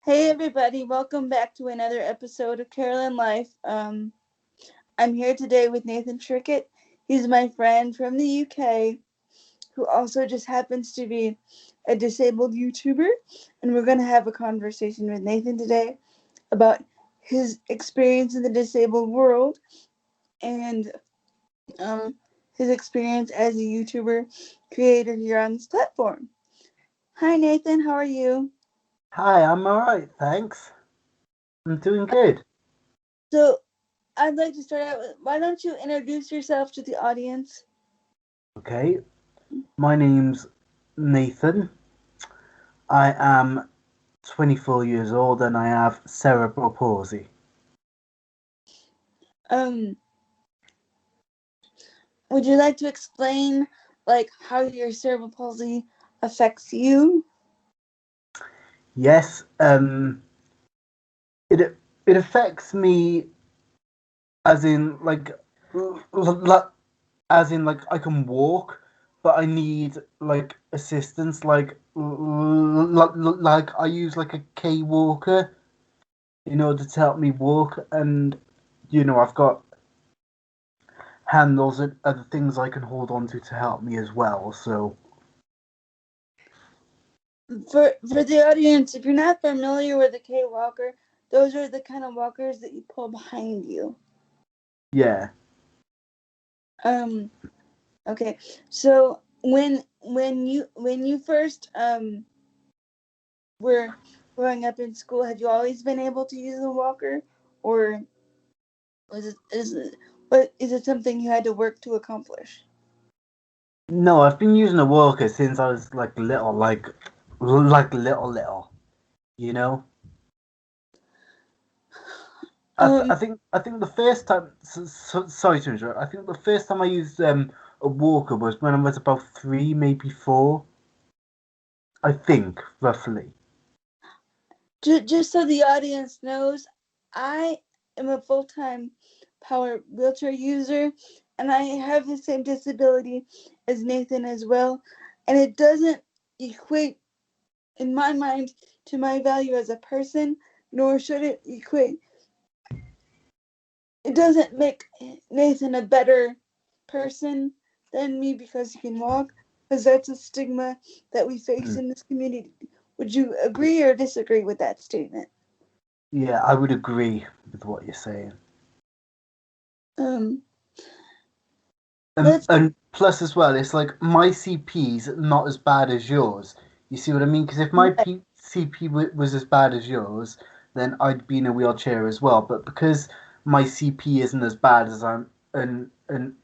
Hey everybody, welcome back to another episode of Carolyn Life. I'm here today with Nathan Trickett. He's my friend from the UK who also just happens to be a disabled YouTuber, and we're going to have a conversation with Nathan today about his experience in the disabled world and his experience as a YouTuber creator here on this platform. Hi Nathan, how are you? Hi, I'm alright, thanks. I'm doing good. So, I'd like to start out with, why don't you introduce yourself to the audience? Okay, my name's Nathan. I am 24 years old and I have cerebral palsy. Um, would you like to explain, like, how your cerebral palsy affects you? Yes, it affects me as in like I can walk, but I need like assistance, like I use like a K walker in order to help me walk, and I've got handles and other things I can hold on to help me as well. So For the audience, if you're not familiar with a K walker, those are the kind of walkers that you pull behind you. yeah, Um, okay. So when you first were growing up in school, had you always been able to use a walker, or is it something you had to work to accomplish? no, I've been using a walker since I was like little, little. You know, Um, I think the first time. Sorry to interrupt. I think the first time I used a walker was when I was about 3, maybe 4. I think roughly. just so the audience knows, I am a full-time power wheelchair user, and I have the same disability as Nathan as well, and it doesn't equate, in my mind, to my value as a person, nor should it equate. It doesn't make Nathan a better person than me because he can walk, because that's a stigma that we face Mm. in this community. Would you agree or disagree with that statement? Yeah, I would agree with what you're saying. Um, And let's plus as well, it's like my CP's not as bad as yours. You see what I mean? Because if my CP was as bad as yours, then I'd be in a wheelchair as well. But because my CP isn't as bad as and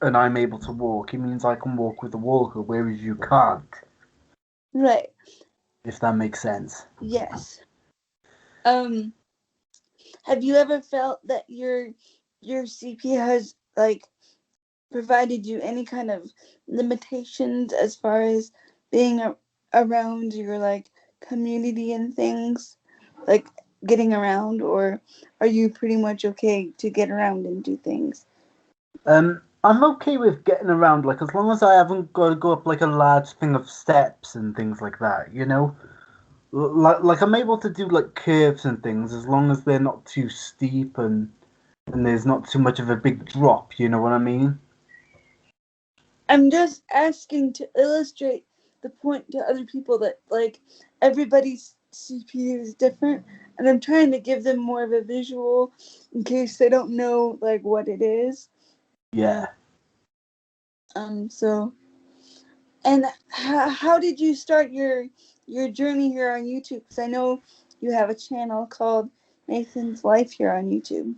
I'm able to walk, it means I can walk with a walker, whereas you can't. right. If that makes sense. Yes. Um, have you ever felt that your CP has like provided you any kind of limitations as far as being around your like community and things, like getting around, or are you pretty much okay to get around and do things? I'm okay with getting around, like as long as I haven't got to go up like a large thing of steps and things like that. Like I'm able to do like curves and things as long as they're not too steep and there's not too much of a big drop. You know what I mean? I'm just asking to illustrate the point to other people that like everybody's CPU is different, and I'm trying to give them more of a visual in case they don't know like what it is. Um, Yeah. so, and how did you start your journey here on YouTube? Because I know you have a channel called Nathan's Life here on YouTube.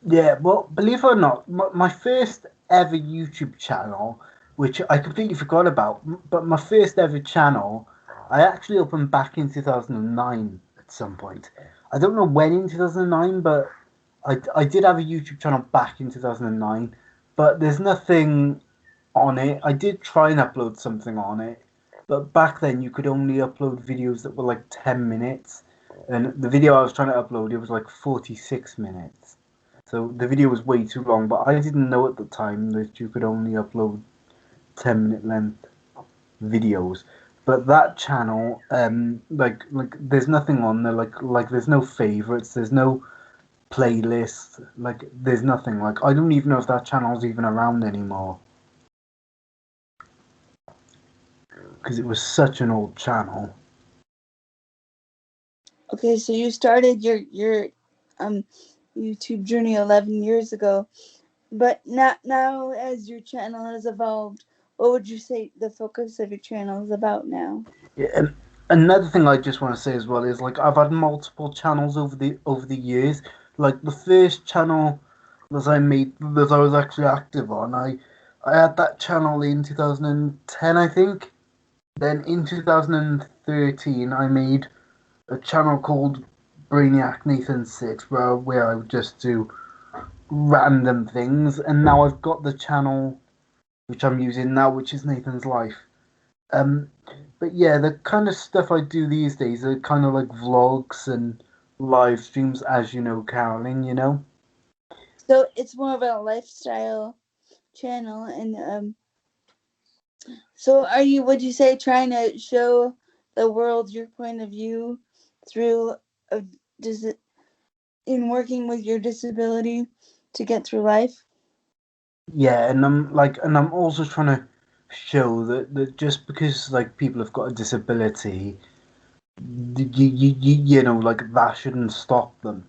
Yeah. Well, believe it or not, my first ever YouTube channel, which I completely forgot about, but my first ever channel, I actually opened back in 2009 at some point. I don't know when in 2009, but I did have a YouTube channel back in 2009, but there's nothing on it. I did try and upload something on it, but back then you could only upload videos that were like 10 minutes, and the video I was trying to upload, it was like 46 minutes. So the video was way too long, but I didn't know at the time that you could only upload 10-minute length videos. But that channel, like there's nothing on there. Like there's no favorites. There's no playlist. Like there's nothing. Like I don't even know if that channel's even around anymore because it was such an old channel. Okay, so you started your um YouTube journey 11 years ago, but now as your channel has evolved, what would you say the focus of your channel is about now? Yeah, and another thing I just want to say as well is like I've had multiple channels over the years. Like the first channel that I made that I was actually active on, I had that channel in 2010, I think. Then in 2013, I made a channel called Brainiac Nathan 6, where I would just do random things, and now I've got the channel which I'm using now, which is Nathan's Life. Um, but yeah, the kind of stuff I do these days are kind of like vlogs and live streams, as you know, Carolyn. You know. So it's more of a lifestyle channel, and so are you? Would you say trying to show the world your point of view through a, does it in working with your disability to get through life? Yeah, and I'm also trying to show that just because like people have got a disability, you know, like that shouldn't stop them.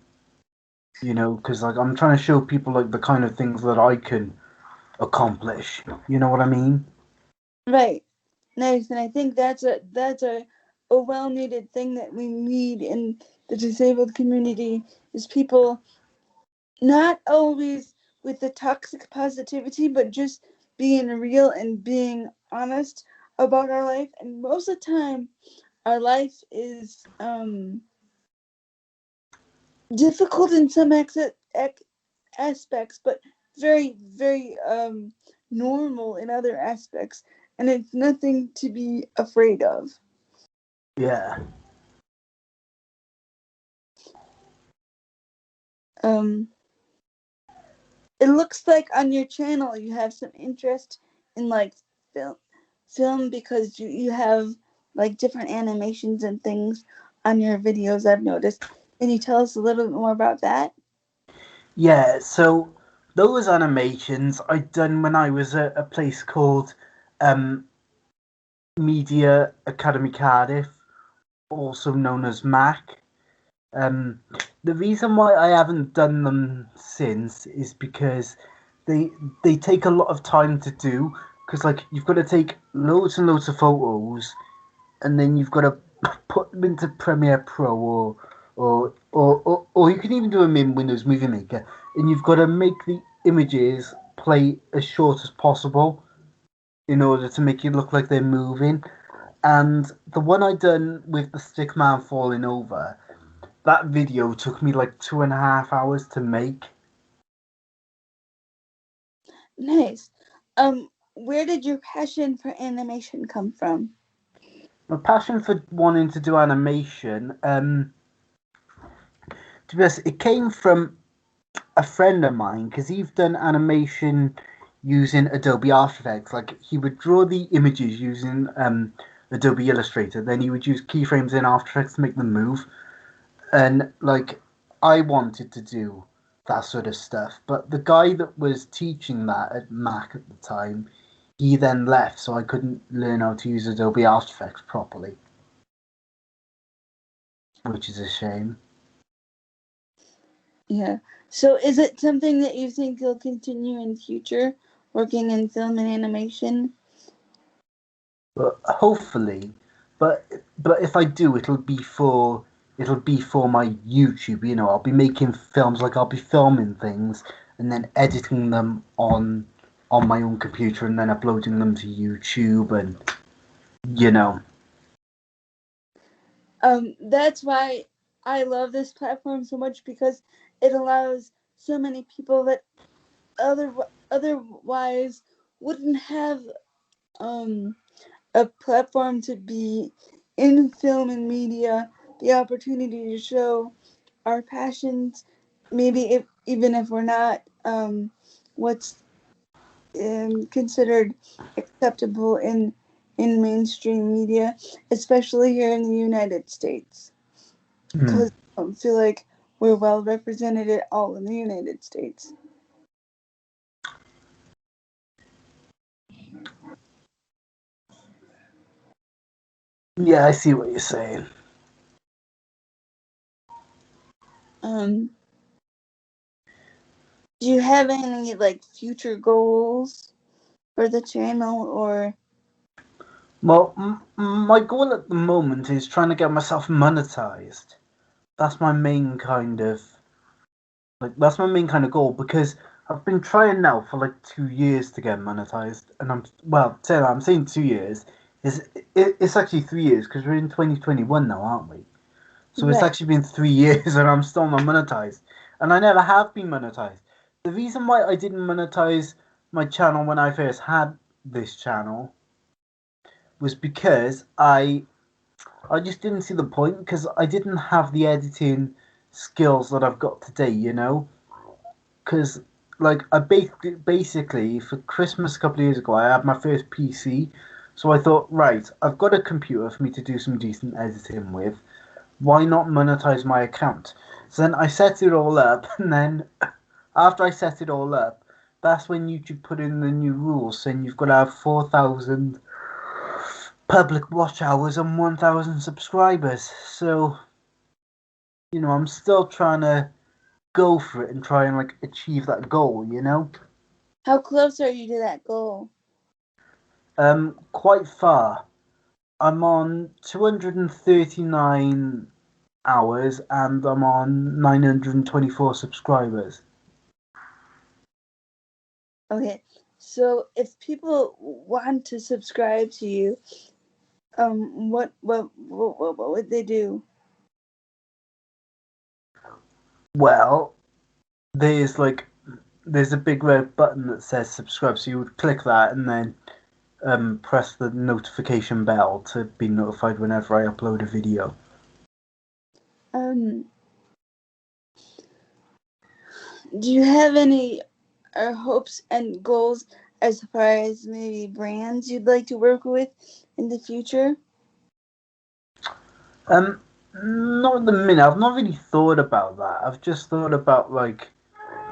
You know, because like I'm trying to show people like the kind of things that I can accomplish. You know what I mean? Right. Nice. And I think that's a well needed thing that we need in the disabled community is people not always with the toxic positivity, but just being real and being honest about our life. And most of the time our life is difficult in some aspects, but very, very normal in other aspects. And it's nothing to be afraid of. Yeah. Um, it looks like on your channel you have some interest in like film because you have like different animations and things on your videos. I've noticed. Can you tell us a little bit more about that? Yeah, so those animations I done when I was at a place called um, Media Academy Cardiff, also known as MAC. Um, the reason why I haven't done them since is because they they take a lot of time to do. Because like you've got to take loads and loads of photos, and then you've got to put them into Premiere Pro or you can even do them in Windows Movie Maker, and you've got to make the images play as short as possible in order to make it look like they're moving. And the one I done with the stick man falling over, that video took me like 2.5 hours to make. Nice. Where did your passion for animation come from? My passion for wanting to do animation, to be honest, it came from a friend of mine because he's done animation using Adobe After Effects. Like he would draw the images using Adobe Illustrator, then he would use keyframes in After Effects to make them move. And like I wanted to do that sort of stuff, but the guy that was teaching that at Mac at the time, he then left, so I couldn't learn how to use Adobe After Effects properly, which is a shame. Yeah. So is it something that you think you'll continue in future, working in film and animation? But hopefully, but but if I do, it'll be for my YouTube. You know, I'll be making films, like I'll be filming things and then editing them on my own computer and then uploading them to YouTube, and you know. That's why I love this platform so much because it allows so many people that other otherwise wouldn't have um a platform to be in film and media, the opportunity to show our passions, maybe if even if we're not what's considered acceptable in in mainstream media, especially here in the United States. Hmm. Because I don't feel like we're well represented at all in the United States. Yeah, I see what you're saying. Um, do you have any like future goals for the channel, or Well, my goal at the moment is trying to get myself monetized. That's my main kind of that's my main kind of goal because I've been trying now for like 2 years to get monetized, and I'm saying 2 years. It's actually 3 years because we're in 2021 now, aren't we? So it's right? actually been 3 years and I'm still not monetized, and I never have been monetized. The reason why I didn't monetize my channel when I first had this channel was because I just didn't see the point because I didn't have the editing skills that I've got today, you know? Because, like, I basically, for Christmas a couple of years ago, I had my first PC. So I thought, right, I've got a computer for me to do some decent editing with. Why not monetize my account? So then I set it all up, and then after I set it all up, that's when YouTube put in the new rules saying you've got to have 4,000 public watch hours and 1,000 subscribers. So, I'm still trying to go for it and try and like achieve that goal, you know? How close are you to that goal? Quite far. I'm on 239 hours and I'm on 924 subscribers. Okay, so if people want to subscribe to you, what would they do? Well, there's a big red button that says subscribe, so you would click that and then press the notification bell to be notified whenever I upload a video. Um, do you have any hopes and goals as far as maybe brands you'd like to work with in the future? Um, Not at the minute. I've not really thought about that. I've just thought about like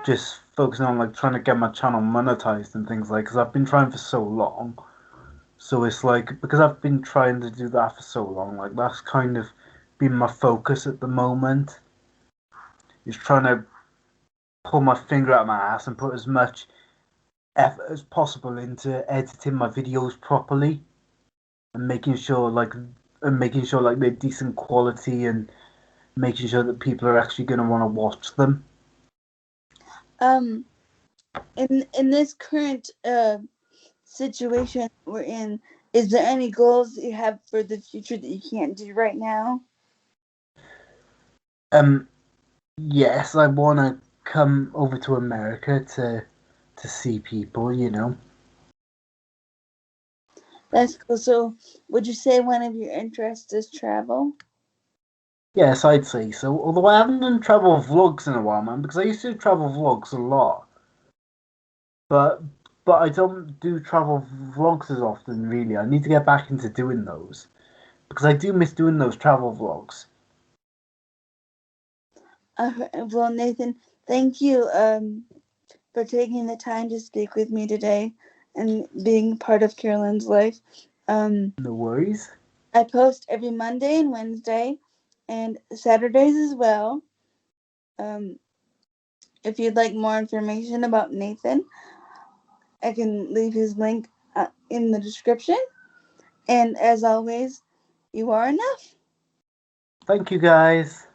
just focusing on like trying to get my channel monetized and things like because I've been trying for so long. So it's like because I've been trying to do that for so long, like that's kind of been my focus at the moment. Is trying to pull my finger out my ass and put as much effort as possible into editing my videos properly and making sure like they're decent quality and making sure that people are actually going to want to watch them. Um, in this current situation we're in, is there any goals that you have for the future that you can't do right now? Um, yes, I want to come over to America to see people. That's cool. So, would you say one of your interests is travel? Yes, I'd say so. Although I haven't done travel vlogs in a while, man, because I used to do travel vlogs a lot, but I don't do travel vlogs as often. Really, I need to get back into doing those because I do miss doing those travel vlogs. Well, Nathan, thank you for taking the time to speak with me today and being part of Carolyn's life. Um, No worries. I post every Monday and Wednesday and Saturdays as well. Um, if you'd like more information about Nathan, I can leave his link in the description. And as always, you are enough. Thank you, guys.